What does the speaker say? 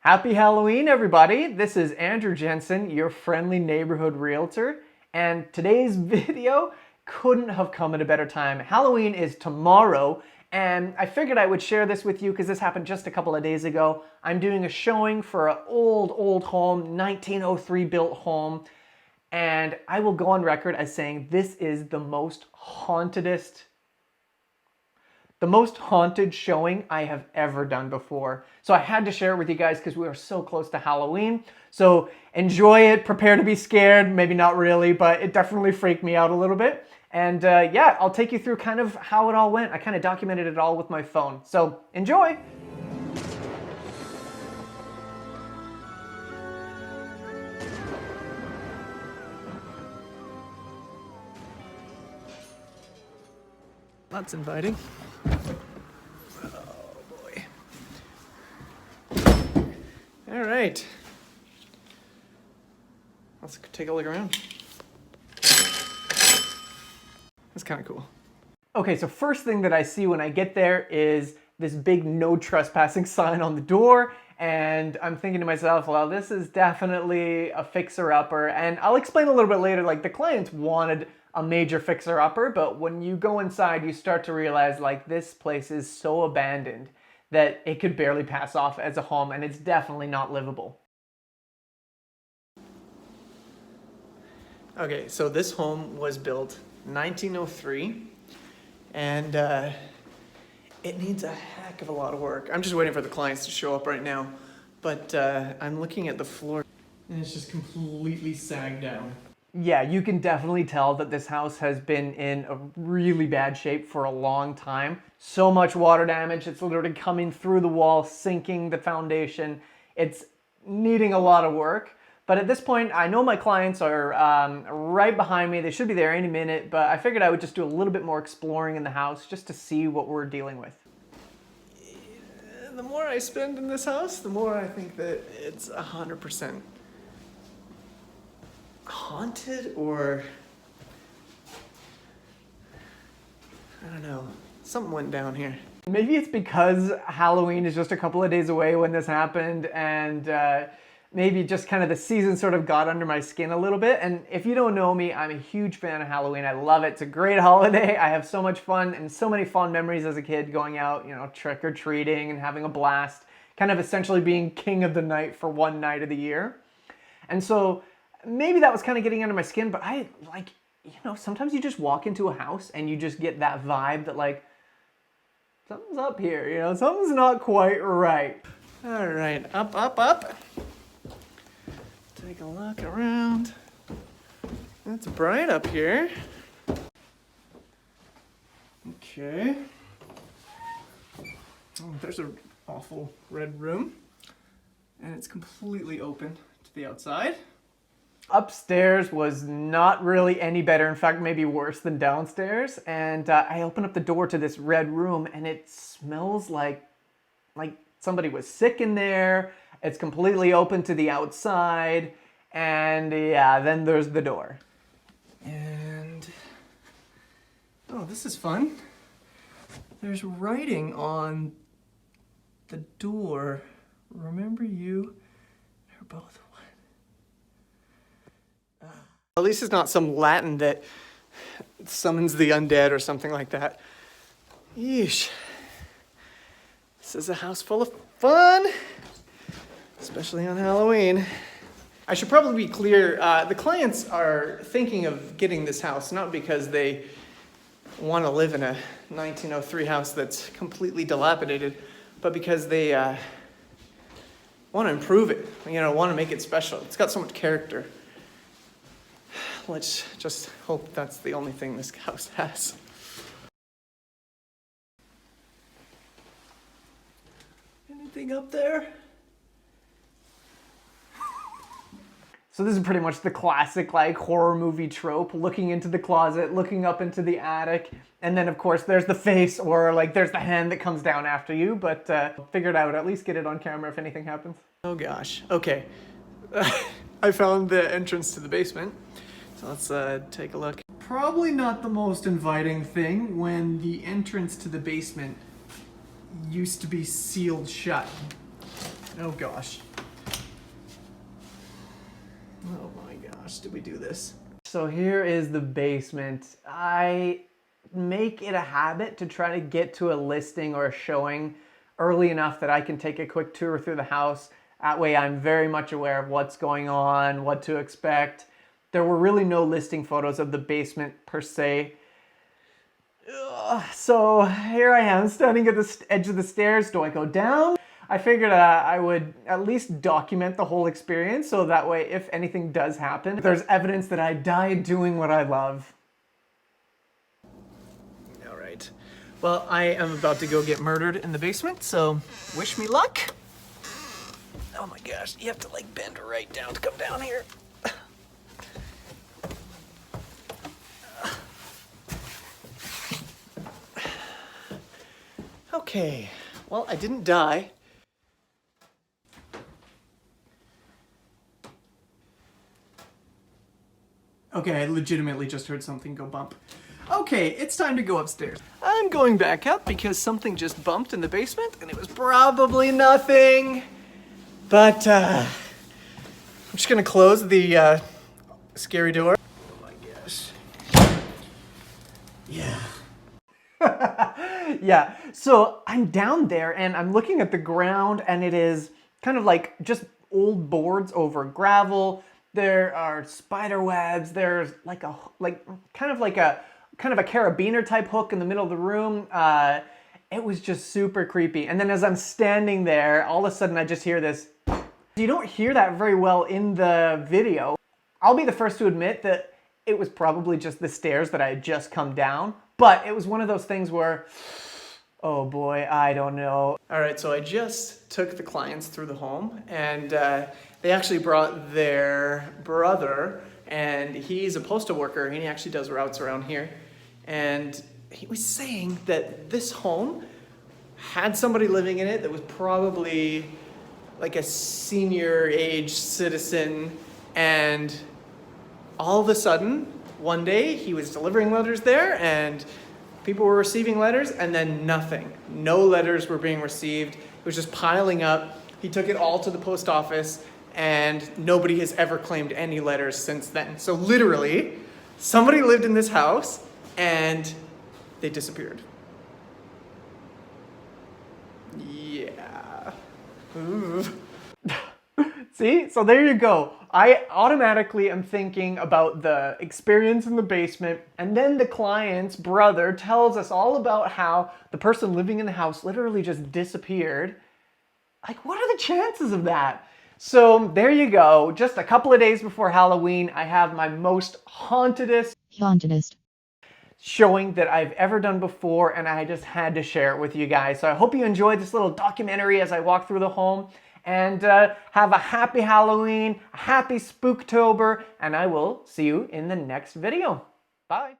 Happy Halloween, everybody. This is Andrew Jensen, your friendly neighborhood realtor, and today's video couldn't have come at a better time. Halloween is tomorrow, and I figured I would share this with you because this happened just a couple of days ago. I'm doing a showing for an old home, 1903 built home, and I will go on record as saying this is the most haunted showing I have ever done before. So I had to share it with you guys because we are so close to Halloween. So enjoy it, prepare to be scared, maybe not really, but it definitely freaked me out a little bit. And yeah, I'll take you through kind of how it all went. I kind of documented it all with my phone. So enjoy. That's inviting. Oh boy. All right. Let's take a look around. That's kind of cool. Okay, so first thing that I see when I get there is this big no trespassing sign on the door. And I'm thinking to myself, well, this is definitely a fixer-upper. And I'll explain a little bit later, like the clients wanted a major fixer-upper, but when you go inside, you start to realize like this place is so abandoned that it could barely pass off as a home, and it's definitely not livable. Okay, so this home was built 1903, and it needs a heck of a lot of work. I'm just waiting for the clients to show up right now, but I'm looking at the floor, and it's just completely sagged down. Yeah, you can definitely tell that this house has been in a really bad shape for a long time. So much water damage, it's literally coming through the wall, sinking the foundation. It's needing a lot of work. But at this point, I know my clients are right behind me. They should be there any minute, but I figured I would just do a little bit more exploring in the house just to see what we're dealing with. The more I spend in this house, the more I think that it's 100% haunted, or I don't know, something went down here. Maybe it's because Halloween is just a couple of days away when this happened, and maybe just kind of the season sort of got under my skin a little bit. And if you don't know me, I'm a huge fan of Halloween. I love it. It's a great holiday. I have so much fun and so many fond memories as a kid going out, you know, trick-or-treating and having a blast, kind of essentially being king of the night for one night of the year. And so maybe that was kind of getting under my skin, but I like, you know, sometimes you just walk into a house and you just get that vibe that like, something's up here, you know, something's not quite right. All right, up. Take a look around. It's bright up here. Okay. Oh, there's an awful red room. And it's completely open to the outside. Upstairs was not really any better, in fact maybe worse than downstairs, and I open up the door to this red room and it smells like somebody was sick in there. It's completely open to the outside, and yeah, then there's the door. And oh, this is fun. There's writing on the door. Remember you? They're both. At least it's not some Latin that summons the undead or something like that. Yeesh. This is a house full of fun, especially on Halloween. I should probably be clear, the clients are thinking of getting this house not because they want to live in a 1903 house that's completely dilapidated, but because they want to improve it, you know, want to make it special. It's got so much character. Let's just hope that's the only thing this house has. Anything up there? So this is pretty much the classic like horror movie trope, looking into the closet, looking up into the attic, and then of course there's the face or like there's the hand that comes down after you, but figured I would at least get it on camera if anything happens. Oh gosh, okay. I found the entrance to the basement. So let's take a look. Probably not the most inviting thing when the entrance to the basement used to be sealed shut. Oh gosh. Oh my gosh, did we do this? So here is the basement. I make it a habit to try to get to a listing or a showing early enough that I can take a quick tour through the house. That way I'm very much aware of what's going on, what to expect. There were really no listing photos of the basement per se. So here I am standing at the edge of the stairs. Do I go down? I figured I would at least document the whole experience so that way if anything does happen, there's evidence that I died doing what I love. All right. Well, I am about to go get murdered in the basement, so wish me luck. Oh my gosh, you have to like bend right down to come down here. Okay, well, I didn't die. Okay, I legitimately just heard something go bump. Okay, it's time to go upstairs. I'm going back up because something just bumped in the basement and it was probably nothing. But I'm just gonna close the scary door. Oh my gosh. Yeah. Yeah, so I'm down there and I'm looking at the ground and it is kind of like just old boards over gravel. There are spider webs. There's like a kind of a carabiner type hook in the middle of the room. It was just super creepy. And then as I'm standing there, all of a sudden I just hear this. You don't hear that very well in the video. I'll be the first to admit that it was probably just the stairs that I had just come down, but it was one of those things where, oh boy, I don't know. All right, so I just took the clients through the home and they actually brought their brother, and he's a postal worker and he actually does routes around here. And he was saying that this home had somebody living in it that was probably like a senior age citizen, and all of a sudden, one day he was delivering letters there and people were receiving letters and then nothing. No letters were being received. It was just piling up. He took it all to the post office and nobody has ever claimed any letters since then. So literally, somebody lived in this house and they disappeared. Yeah. Ooh. See? So there you go. I automatically am thinking about the experience in the basement, and then the client's brother tells us all about how the person living in the house literally just disappeared. Like, what are the chances of that? So there you go. Just a couple of days before Halloween, I have my most hauntedest showing that I've ever done before, and I just had to share it with you guys. So I hope you enjoyed this little documentary as I walk through the home. And have a happy Halloween, a happy Spooktober, and I will see you in the next video. Bye.